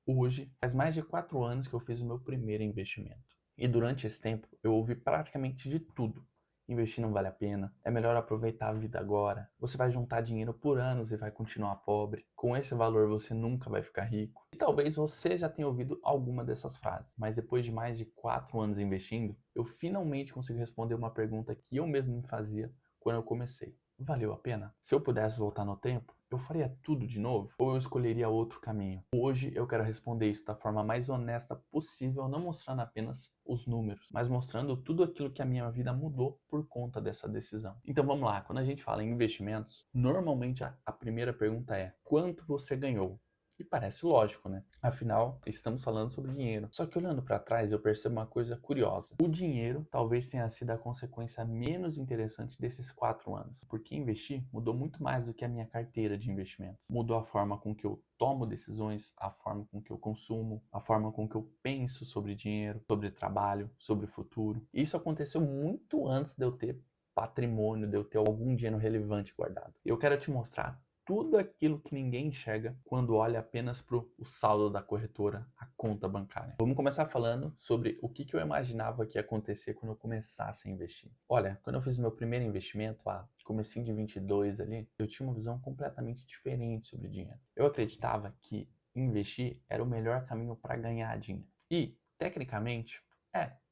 Hoje, faz mais de 4 anos que eu fiz o meu primeiro investimento. E durante esse tempo, eu ouvi praticamente de tudo. Investir não vale a pena, é melhor aproveitar a vida agora. Você vai juntar dinheiro por anos e vai continuar pobre. Com esse valor você nunca vai ficar rico. E talvez você já tenha ouvido alguma dessas frases. Mas depois de mais de 4 anos investindo, eu finalmente consigo responder uma pergunta que eu mesmo me fazia quando eu comecei. Valeu a pena? Se eu pudesse voltar no tempo, eu faria tudo de novo? Ou eu escolheria outro caminho? Hoje eu quero responder isso da forma mais honesta possível, não mostrando apenas os números, mas mostrando tudo aquilo que a minha vida mudou por conta dessa decisão. Então vamos lá, quando a gente fala em investimentos, normalmente a primeira pergunta é: quanto você ganhou? E parece lógico, né? Afinal, estamos falando sobre dinheiro. Só que olhando para trás, eu percebo uma coisa curiosa. O dinheiro talvez tenha sido a consequência menos interessante desses 4 anos. Porque investir mudou muito mais do que a minha carteira de investimentos. Mudou a forma com que eu tomo decisões, a forma com que eu consumo, a forma com que eu penso sobre dinheiro, sobre trabalho, sobre futuro. E isso aconteceu muito antes de eu ter patrimônio, de eu ter algum dinheiro relevante guardado. Eu quero te mostrar tudo aquilo que ninguém enxerga quando olha apenas para o saldo da corretora, a conta bancária. Vamos começar falando sobre o que eu imaginava que ia acontecer quando eu começasse a investir. Olha, quando eu fiz meu primeiro investimento, lá, comecinho de 22 ali, eu tinha uma visão completamente diferente sobre dinheiro. Eu acreditava que investir era o melhor caminho para ganhar dinheiro. E, tecnicamente,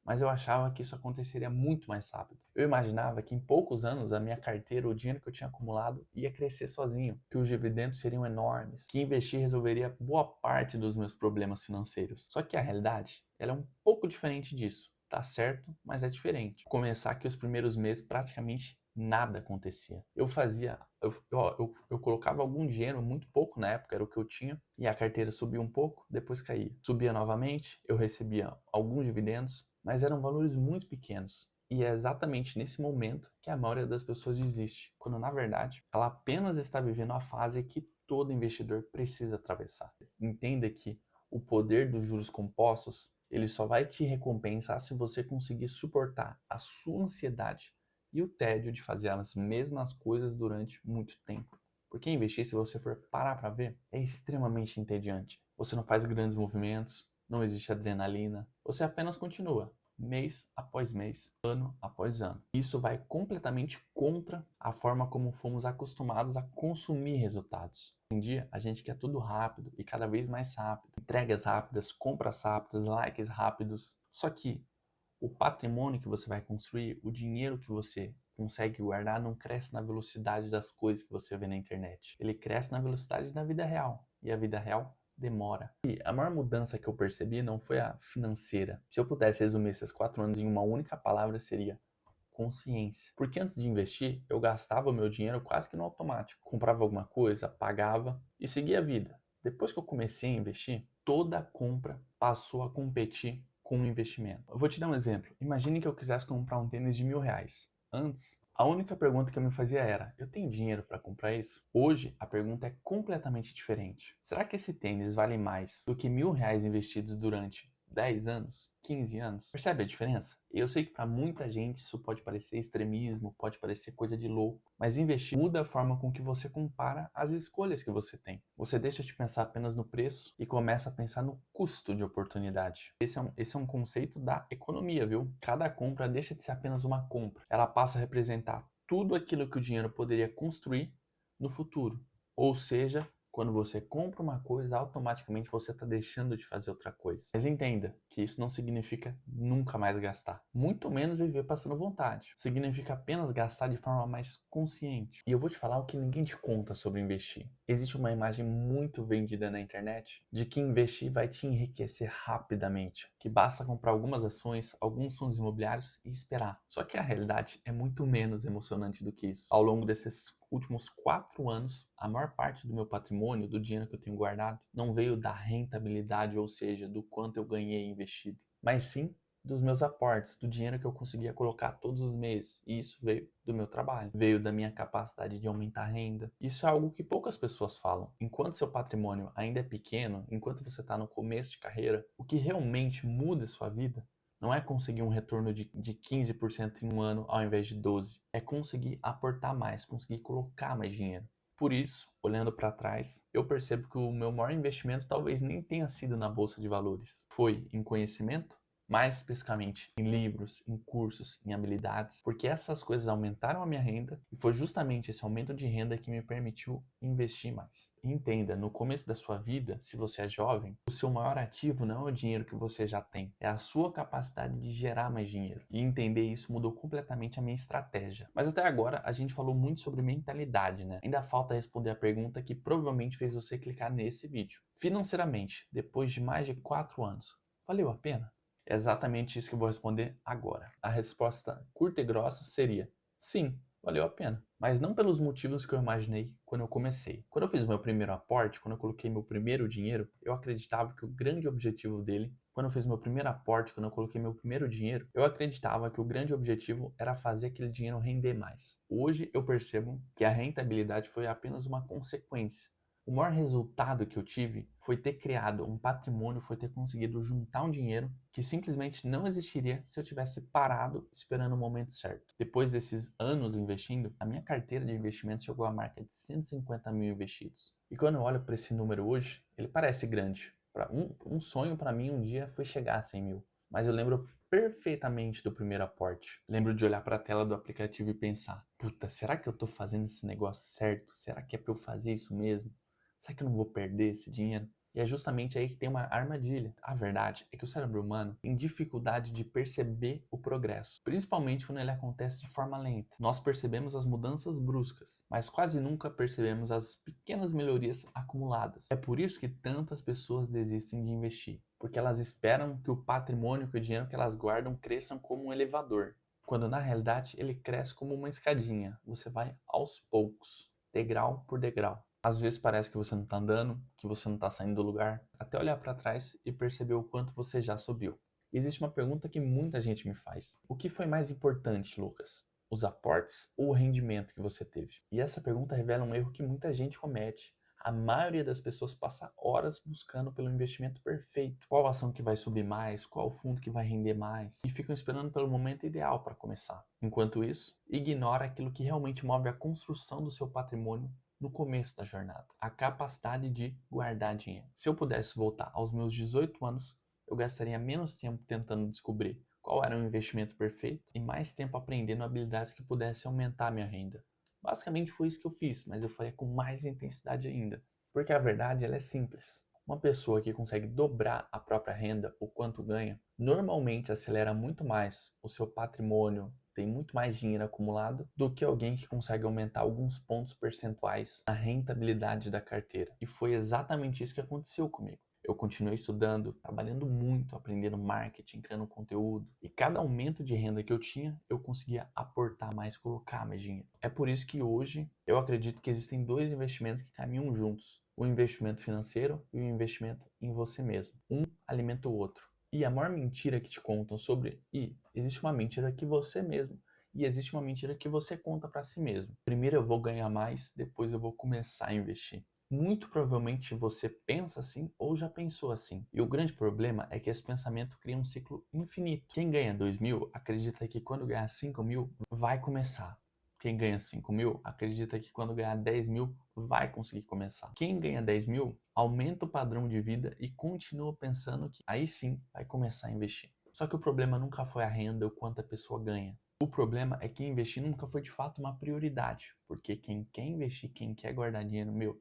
mas eu achava que isso aconteceria muito mais rápido. Eu imaginava que em poucos anos a minha carteira, o dinheiro que eu tinha acumulado, ia crescer sozinho, que os dividendos seriam enormes, que investir resolveria boa parte dos meus problemas financeiros. Só que a realidade, ela é um pouco diferente disso. Tá certo, mas é diferente. Começar que os primeiros meses praticamente nada acontecia. Eu colocava algum dinheiro, muito pouco na época, era o que eu tinha, e a carteira subia um pouco, depois caía. Subia novamente, eu recebia alguns dividendos, mas eram valores muito pequenos. E é exatamente nesse momento que a maioria das pessoas desiste, quando na verdade ela apenas está vivendo a fase que todo investidor precisa atravessar. Entenda que o poder dos juros compostos, ele só vai te recompensar se você conseguir suportar a sua ansiedade e o tédio de fazer as mesmas coisas durante muito tempo. Porque investir, se você for parar para ver, é extremamente entediante. Você não faz grandes movimentos, não existe adrenalina, você apenas continua, mês após mês, ano após ano. Isso vai completamente contra a forma como fomos acostumados a consumir resultados. Hoje em dia, a gente quer tudo rápido e cada vez mais rápido. Entregas rápidas, compras rápidas, likes rápidos. Só que o patrimônio que você vai construir, o dinheiro que você consegue guardar, não cresce na velocidade das coisas que você vê na internet. Ele cresce na velocidade da vida real. E a vida real demora. E a maior mudança que eu percebi não foi a financeira. Se eu pudesse resumir esses 4 anos em uma única palavra, seria consciência. Porque antes de investir, eu gastava o meu dinheiro quase que no automático. Comprava alguma coisa, pagava e seguia a vida. Depois que eu comecei a investir, toda compra passou a competir com o investimento. Eu vou te dar um exemplo. Imagine que eu quisesse comprar um tênis de R$ 1.000. Antes, a única pergunta que eu me fazia era: eu tenho dinheiro para comprar isso? Hoje, a pergunta é completamente diferente. Será que esse tênis vale mais do que R$ 1.000 investidos durante 10 anos, 15 anos? Percebe a diferença? Eu sei que para muita gente isso pode parecer extremismo, pode parecer coisa de louco, mas investir muda a forma com que você compara as escolhas que você tem. Você deixa de pensar apenas no preço e começa a pensar no custo de oportunidade. Esse é um conceito da economia, viu? Cada compra deixa de ser apenas uma compra. Ela passa a representar tudo aquilo que o dinheiro poderia construir no futuro. Ou seja, quando você compra uma coisa, automaticamente você está deixando de fazer outra coisa. Mas entenda que isso não significa nunca mais gastar. Muito menos viver passando vontade. Significa apenas gastar de forma mais consciente. E eu vou te falar o que ninguém te conta sobre investir. Existe uma imagem muito vendida na internet de que investir vai te enriquecer rapidamente. Que basta comprar algumas ações, alguns fundos imobiliários e esperar. Só que a realidade é muito menos emocionante do que isso. Ao longo desses últimos 4 anos, a maior parte do meu patrimônio, do dinheiro que eu tenho guardado, não veio da rentabilidade, ou seja, do quanto eu ganhei investido, mas sim dos meus aportes, do dinheiro que eu conseguia colocar todos os meses. E isso veio do meu trabalho, veio da minha capacidade de aumentar a renda. Isso é algo que poucas pessoas falam. Enquanto seu patrimônio ainda é pequeno, enquanto você está no começo de carreira, o que realmente muda a sua vida não é conseguir um retorno de 15% em um ano ao invés de 12%. É conseguir aportar mais, conseguir colocar mais dinheiro. Por isso, olhando para trás, eu percebo que o meu maior investimento talvez nem tenha sido na bolsa de valores. Foi em conhecimento, mais especificamente em livros, em cursos, em habilidades, porque essas coisas aumentaram a minha renda e foi justamente esse aumento de renda que me permitiu investir mais. E entenda, no começo da sua vida, se você é jovem, o seu maior ativo não é o dinheiro que você já tem, é a sua capacidade de gerar mais dinheiro. E entender isso mudou completamente a minha estratégia. Mas até agora a gente falou muito sobre mentalidade, né? Ainda falta responder a pergunta que provavelmente fez você clicar nesse vídeo. Financeiramente, depois de mais de 4 anos, valeu a pena? É exatamente isso que eu vou responder agora. A resposta curta e grossa seria: sim, valeu a pena. Mas não pelos motivos que eu imaginei quando eu comecei. Quando eu fiz o meu primeiro aporte, quando eu coloquei meu primeiro dinheiro, eu acreditava que o grande objetivo dele, quando eu fiz meu primeiro aporte, quando eu coloquei meu primeiro dinheiro, eu acreditava que o grande objetivo era fazer aquele dinheiro render mais. Hoje eu percebo que a rentabilidade foi apenas uma consequência. O maior resultado que eu tive foi ter criado um patrimônio, foi ter conseguido juntar um dinheiro que simplesmente não existiria se eu tivesse parado esperando o momento certo. Depois desses anos investindo, a minha carteira de investimentos chegou à marca de 150 mil investidos. E quando eu olho para esse número hoje, ele parece grande. Um sonho para mim um dia foi chegar a 100 mil. Mas eu lembro perfeitamente do primeiro aporte. Lembro de olhar para a tela do aplicativo e pensar: puta, será que eu estou fazendo esse negócio certo? Será que é para eu fazer isso mesmo? Será que eu não vou perder esse dinheiro? E é justamente aí que tem uma armadilha. A verdade é que o cérebro humano tem dificuldade de perceber o progresso, principalmente quando ele acontece de forma lenta. Nós percebemos as mudanças bruscas, mas quase nunca percebemos as pequenas melhorias acumuladas. É por isso que tantas pessoas desistem de investir, porque elas esperam que o patrimônio, que o dinheiro que elas guardam cresçam como um elevador, quando na realidade ele cresce como uma escadinha. Você vai aos poucos, degrau por degrau. Às vezes parece que você não está andando, que você não está saindo do lugar, até olhar para trás e perceber o quanto você já subiu. E existe uma pergunta que muita gente me faz: o que foi mais importante, Lucas? Os aportes ou o rendimento que você teve? E essa pergunta revela um erro que muita gente comete. A maioria das pessoas passa horas buscando pelo investimento perfeito. Qual ação que vai subir mais, qual fundo que vai render mais, e ficam esperando pelo momento ideal para começar. Enquanto isso, ignora aquilo que realmente move a construção do seu patrimônio no começo da jornada, a capacidade de guardar dinheiro. Se eu pudesse voltar aos meus 18 anos, eu gastaria menos tempo tentando descobrir qual era o investimento perfeito e mais tempo aprendendo habilidades que pudessem aumentar a minha renda. Basicamente foi isso que eu fiz, mas eu faria com mais intensidade ainda, porque a verdade ela é simples. Uma pessoa que consegue dobrar a própria renda, o quanto ganha, normalmente acelera muito mais o seu patrimônio, tem muito mais dinheiro acumulado do que alguém que consegue aumentar alguns pontos percentuais na rentabilidade da carteira. E foi exatamente isso que aconteceu comigo. Eu continuei estudando, trabalhando muito, aprendendo marketing, criando conteúdo. E cada aumento de renda que eu tinha, eu conseguia aportar mais, colocar mais dinheiro. É por isso que hoje eu acredito que existem dois investimentos que caminham juntos: o investimento financeiro e o investimento em você mesmo. Um alimenta o outro. E a maior mentira que te contam sobre... E existe uma mentira que você mesmo. E existe uma mentira que você conta para si mesmo. Primeiro eu vou ganhar mais, depois eu vou começar a investir. Muito provavelmente você pensa assim ou já pensou assim. E o grande problema é que esse pensamento cria um ciclo infinito. Quem ganha 2 mil acredita que quando ganhar 5 mil vai começar. Quem ganha 5 mil acredita que quando ganhar 10 mil vai conseguir começar. Quem ganha 10 mil aumenta o padrão de vida e continua pensando que aí sim vai começar a investir. Só que o problema nunca foi a renda ou quanto a pessoa ganha. O problema é que investir nunca foi de fato uma prioridade. Porque quem quer investir, quem quer guardar dinheiro, meu,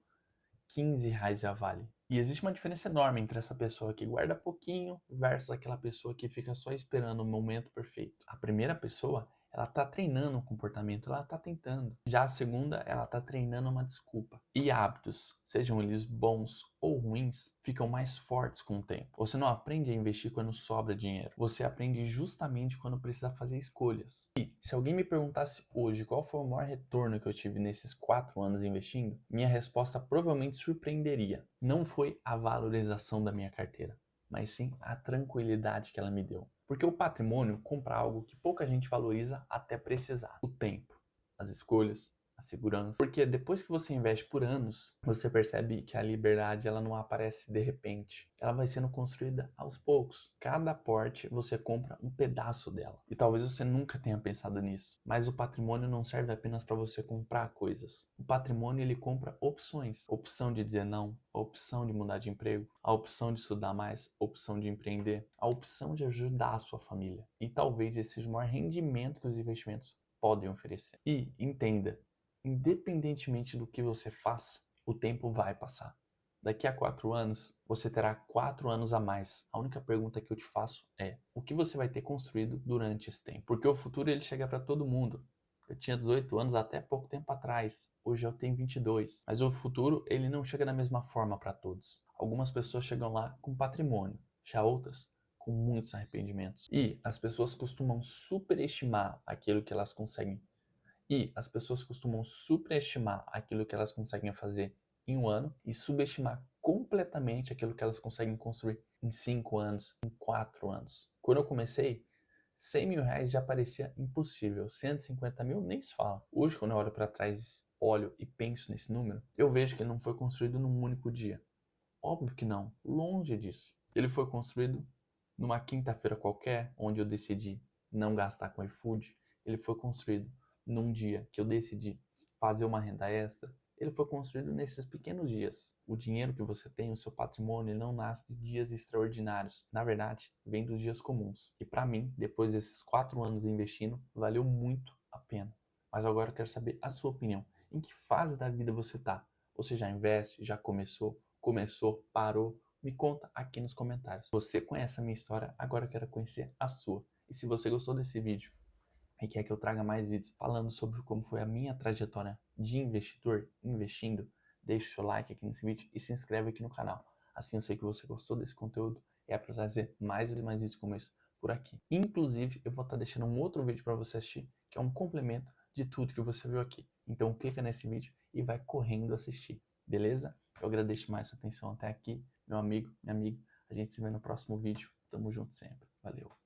15 reais já vale. E existe uma diferença enorme entre essa pessoa que guarda pouquinho versus aquela pessoa que fica só esperando o momento perfeito. A primeira pessoa, ela tá treinando o comportamento, ela tá tentando. Já a segunda, ela tá treinando uma desculpa. E hábitos, sejam eles bons ou ruins, ficam mais fortes com o tempo. Você não aprende a investir quando sobra dinheiro. Você aprende justamente quando precisa fazer escolhas. E se alguém me perguntasse hoje qual foi o maior retorno que eu tive nesses 4 anos investindo, minha resposta provavelmente surpreenderia. Não foi a valorização da minha carteira, mas sim a tranquilidade que ela me deu. Porque o patrimônio compra algo que pouca gente valoriza até precisar: o tempo, as escolhas, a segurança. Porque depois que você investe por anos, você percebe que a liberdade ela não aparece de repente. Ela vai sendo construída aos poucos. Cada aporte você compra um pedaço dela. E talvez você nunca tenha pensado nisso. Mas o patrimônio não serve apenas para você comprar coisas. O patrimônio ele compra opções. Opção de dizer não, a opção de mudar de emprego, a opção de estudar mais, a opção de empreender, a opção de ajudar a sua família. E talvez esse seja o maior rendimento que os investimentos podem oferecer. E entenda, independentemente do que você faz, o tempo vai passar. Daqui a 4 anos, você terá 4 anos a mais. A única pergunta que eu te faço é: o que você vai ter construído durante esse tempo? Porque o futuro ele chega para todo mundo. Eu tinha 18 anos até pouco tempo atrás. Hoje eu tenho 22. Mas o futuro ele não chega da mesma forma para todos. Algumas pessoas chegam lá com patrimônio, já outras com muitos arrependimentos. E as pessoas costumam superestimar aquilo que elas conseguem. E as pessoas costumam superestimar aquilo que elas conseguem fazer em um ano e subestimar completamente aquilo que elas conseguem construir em 5 anos, em 4 anos. Quando eu comecei, 100 mil reais já parecia impossível, 150 mil nem se fala. Hoje, quando eu olho para trás, olho e penso nesse número, eu vejo que ele não foi construído num único dia. Óbvio que não, longe disso. Ele foi construído numa quinta-feira qualquer, onde eu decidi não gastar com iFood. Ele foi construído num dia que eu decidi fazer uma renda extra. Ele foi construído nesses pequenos dias. O dinheiro que você tem, o seu patrimônio, ele não nasce de dias extraordinários. Na verdade, vem dos dias comuns. E para mim, depois desses 4 anos investindo, valeu muito a pena. Mas agora eu quero saber a sua opinião. Em que fase da vida você está? Você já investe? Já começou, parou? Me conta aqui nos comentários. Você conhece a minha história, agora eu quero conhecer a sua. E se você gostou desse vídeo e quer que eu traga mais vídeos falando sobre como foi a minha trajetória de investidor, investindo, deixe o seu like aqui nesse vídeo e se inscreve aqui no canal. Assim eu sei que você gostou desse conteúdo e é para trazer mais e mais vídeos como esse por aqui. Inclusive, eu vou estar deixando um outro vídeo para você assistir, que é um complemento de tudo que você viu aqui. Então clica nesse vídeo e vai correndo assistir, beleza? Eu agradeço mais sua atenção até aqui, meu amigo, minha amiga. A gente se vê no próximo vídeo. Tamo junto sempre. Valeu.